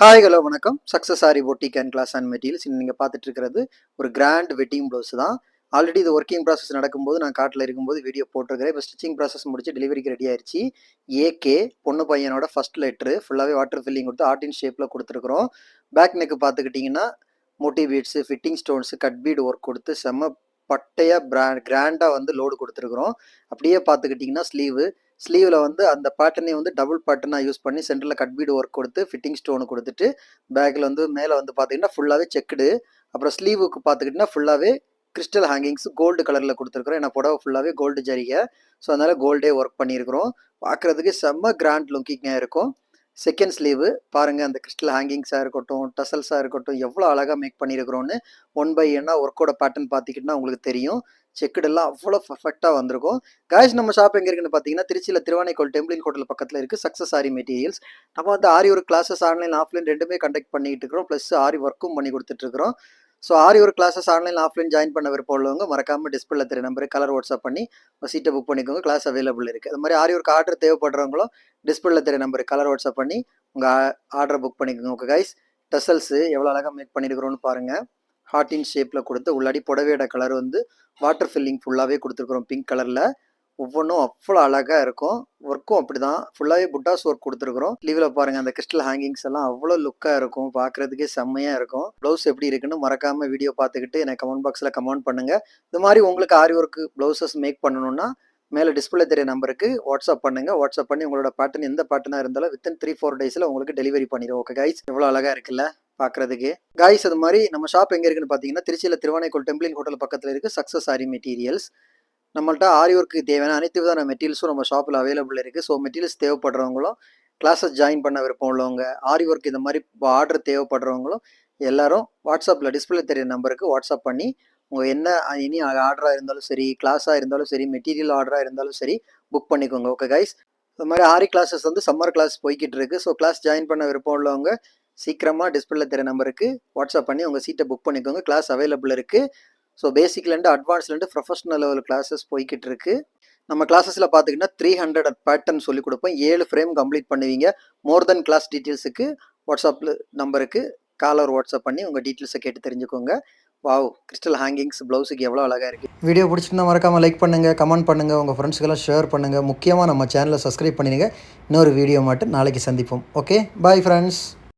Hi hello வணக்கம். Success Aari boutique and class and materials. நீங்கள் பார்த்துட்டு இருக்கிறது ஒரு கிராண்ட் வெட்டிங் ப்ளவுஸ் தான். ஆல்ரெடி இது ஒர்க்கிங் ப்ராசஸ் நடக்கும்போது நான் காட்டில் இருக்கும்போது வீடியோ போட்டிருக்கிறேன். இப்போ ஸ்டிச்சிங் ப்ராசஸ் முடிச்சு டெலிவரிக்கு ரெடி ஆயிடுச்சு. ஏகே பொண்ணு பையனோட ஃபர்ஸ்ட் லெட்ரு ஃபுல்லாகவே வாட்டர் ஃபில்லிங் கொடுத்து ஆர்டின் ஷேப்பில் கொடுத்துருக்குறோம். பேக் நெக்கு பார்த்துக்கிட்டிங்கன்னா மோட்டி beads, fitting stones, cut bead work கொடுத்து செம்ம பட்டையாக கிராண்டாக வந்து லோடு கொடுத்துருக்குறோம். அப்படியே பார்த்துக்கிட்டிங்கன்னா ஸ்லீவில் வந்து அந்த பேட்டர்னே வந்து டபுள் பேட்டர்னாக யூஸ் பண்ணி சென்டரில் கட் பீடு ஒர்க் கொடுத்து ஃபிட்டிங் ஸ்டோனு கொடுத்துட்டு பேக்கில் வந்து மேலே வந்து பார்த்தீங்கன்னா ஃபுல்லாகவே செக்குடு. அப்புறம் ஸ்லீவுக்கு பார்த்துக்கிட்டிங்கன்னா ஃபுல்லாகவே கிறிஸ்டல் ஹேங்கிங்ஸ் கோல்டு கலரில் கொடுத்துருக்குறோம். ஏன்னா புடவை ஃபுல்லாகவே கோல்டு ஜரிகை. ஸோ அதனால் கோல்டே ஒர்க் பண்ணியிருக்கிறோம். பார்க்குறதுக்கு செம்ம கிராண்ட் லுக்கிங்காக இருக்கும். செகண்ட் ஸ்லீவு பாருங்கள், அந்த கிறிஸ்டல் ஹேங்கிங்ஸாக இருக்கட்டும், டசல்ஸாக இருக்கட்டும், எவ்வளோ அழகாக மேக் பண்ணியிருக்கிறோன்னு ஒன் பை ஒன்னா ஒர்க்கோட பேட்டர்ன் பார்த்திக்கிட்டிங்கன்னா உங்களுக்கு தெரியும். செக்குடெல்லாம் அவ்வளோ பர்ஃபெக்டாக வந்திருக்கும். காய்ஸ், நம்ம ஷாப் எங்கே இருக்குன்னு பார்த்தீங்கன்னா திருச்சியில் திருவானைக்கோள் டெம்பிளின் ஹோட்டல் பக்கத்தில் இருக்குது. Success aari materials. நம்ம வந்து aari work classes online offline ரெண்டுமே கண்டக்ட் பண்ணிகிட்டு இருக்கிறோம். ப்ளஸ் ஆரி ஒர்க்கும் பண்ணி கொடுத்துட்ருக்குறோம். So aari work classes online offline join பண்ண விருப்பம் உள்ளவங்க மறக்காமல் டிஸ்பிளே தெரிய நம்பருக்கு கலர் வாட்ஸ்அப் பண்ணி சீட்டை புக் பண்ணிக்கோங்க. கிளாஸ் அவைலபிள் இருக்குது. அது மாதிரி ஆரி ஒர்க் ஆர்டர் தேவைப்படுறவங்களும் டிஸ்பிளே தெரிய நம்பருக்கு கலர் வாட்ஸ்அப் பண்ணி உங்கள் ஆர்டரை புக் பண்ணிக்கோங்க. ஓகே கைஸ், டசல்ஸு எவ்வளோ அழகாக மேக் பண்ணியிருக்கிறோன்னு பாருங்கள். ஹார்டின் ஷேப்பில் கொடுத்து உள்ளாடி புடவையோட கலர் வந்து வாட்டர் ஃபில்லிங் ஃபுல்லாகவே கொடுத்துருக்குறோம் பிங்க் கலரில். ஒவ்வொன்றும் அவ்வளோ அழகாக இருக்கும். ஒர்க்கும் அப்படி தான் ஃபுல்லாகவே புட்டாஸ் ஒர்க் கொடுத்துருக்குறோம். லீவில் பாருங்கள், அந்த கிறிஸ்டல் ஹேங்கிங்ஸ் எல்லாம் அவ்வளோ லுக்காக இருக்கும். பார்க்குறதுக்கே செம்மையாக இருக்கும். ப்ளவுஸ் எப்படி இருக்குன்னு மறக்காமல் வீடியோ பார்த்துக்கிட்டு எனக்கு கமெண்ட் பாக்ஸில் கமெண்ட் பண்ணுங்கள். இது மாதிரி உங்களுக்கு ஆரி ஒர்க்கு ப்ளவுசஸ் மேக் பண்ணணுன்னா மேலே டிஸ்பிளே தெரிய நம்பருக்கு வாட்ஸ்அப் பண்ணுங்கள். வாட்ஸ்அப் பண்ணி உங்களோட பேட்டர்ன் எந்த பேட்டர்னாக இருந்தாலும் வித்தின் 3-4 டேஸில் உங்களுக்கு டெலிவரி பண்ணிடுவோம். ஓகே கைஸ், எவ்வளோ அழகாக இருக்குல்ல பார்க்குறதுக்கு. கைஸ், அது மாதிரி நம்ம ஷாப் எங்கே இருக்குன்னு பார்த்தீங்கன்னா திருச்சியில் திருவானைக்கோள் டெம்பிளின் ஹோட்டல் பக்கத்தில் இருக்குது. Success aari materials. நம்மள்ட்ட ஆரி ஒர்க்கு தேவையான அனைத்து விதமான மெட்டீரியல்ஸும் நம்ம ஷாப்பில் அவைலபிள் இருக்குது. ஸோ மெட்டீரியல்ஸ் தேவைப்படுறவங்களும் கிளாஸஸ் ஜாயின் பண்ண விருப்பம் உள்ளவங்க, ஆரி ஒர்க் இந்த மாதிரி ஆர்டர் தேவைப்படுறவங்களும் எல்லாரும் வாட்ஸ்அப்பில் டிஸ்பிளே தெரிய நம்பருக்கு வாட்ஸ்அப் பண்ணி உங்கள் என்ன இனி ஆர்டராக இருந்தாலும் சரி, கிளாஸாக இருந்தாலும் சரி, மெட்டீரியல் ஆர்டராக இருந்தாலும் சரி புக் பண்ணிக்கோங்க. ஓகே கைஸ், இது மாதிரி ஆரி கிளாஸஸ் வந்து சம்மர் கிளாஸ் போய்கிட்டு இருக்குது. ஸோ கிளாஸ் ஜாயின் பண்ண விருப்பம் உள்ளவங்க சீக்கிரமாக டிஸ்பிளே தெரிய நம்பருக்கு வாட்ஸ்அப் பண்ணி உங்கள் சீட்டை புக் பண்ணிக்கோங்க. கிளாஸ் அவைலபிள் இருக்குது. ஸோ பேசிக்லேருந்து அட்வான்ஸ்லேருந்து ப்ரொஃபஷனல் லெவல் கிளாஸஸ் போய்கிட்டு இருக்கு. நம்ம கிளாஸஸில் பார்த்துக்கிட்டா 300 பேட்டர்ன் சொல்லிக் கொடுப்போம். 7 ஃப்ரேம் கம்ப்ளீட் பண்ணுவீங்க. மோர் தென் கிளாஸ் டீட்டெயில்ஸுக்கு வாட்ஸ்அப்பில் நம்பருக்கு காலர் வாட்ஸ்அப் பண்ணி உங்கள் டீட்டெயில்ஸை கேட்டு தெரிஞ்சுக்கோங்க. வாவ், கிறிஸ்டல் ஹேங்கிங்ஸ் ப்ளவுஸுக்கு எவ்வளோ அழகாக இருக்குது. வீடியோ பிடிச்சிருந்தா மறக்காமல் லைக் பண்ணுங்கள், கமெண்ட் பண்ணுங்கள், உங்கள் ஃப்ரெண்ட்ஸுக்கெல்லாம் ஷேர் பண்ணுங்கள். முக்கியமாக நம்ம சேனலை சப்ஸ்கிரைப் பண்ணிடுங்க. இன்னொரு வீடியோ மட்டும் நாளைக்கு சந்திப்போம். Okay, bye friends.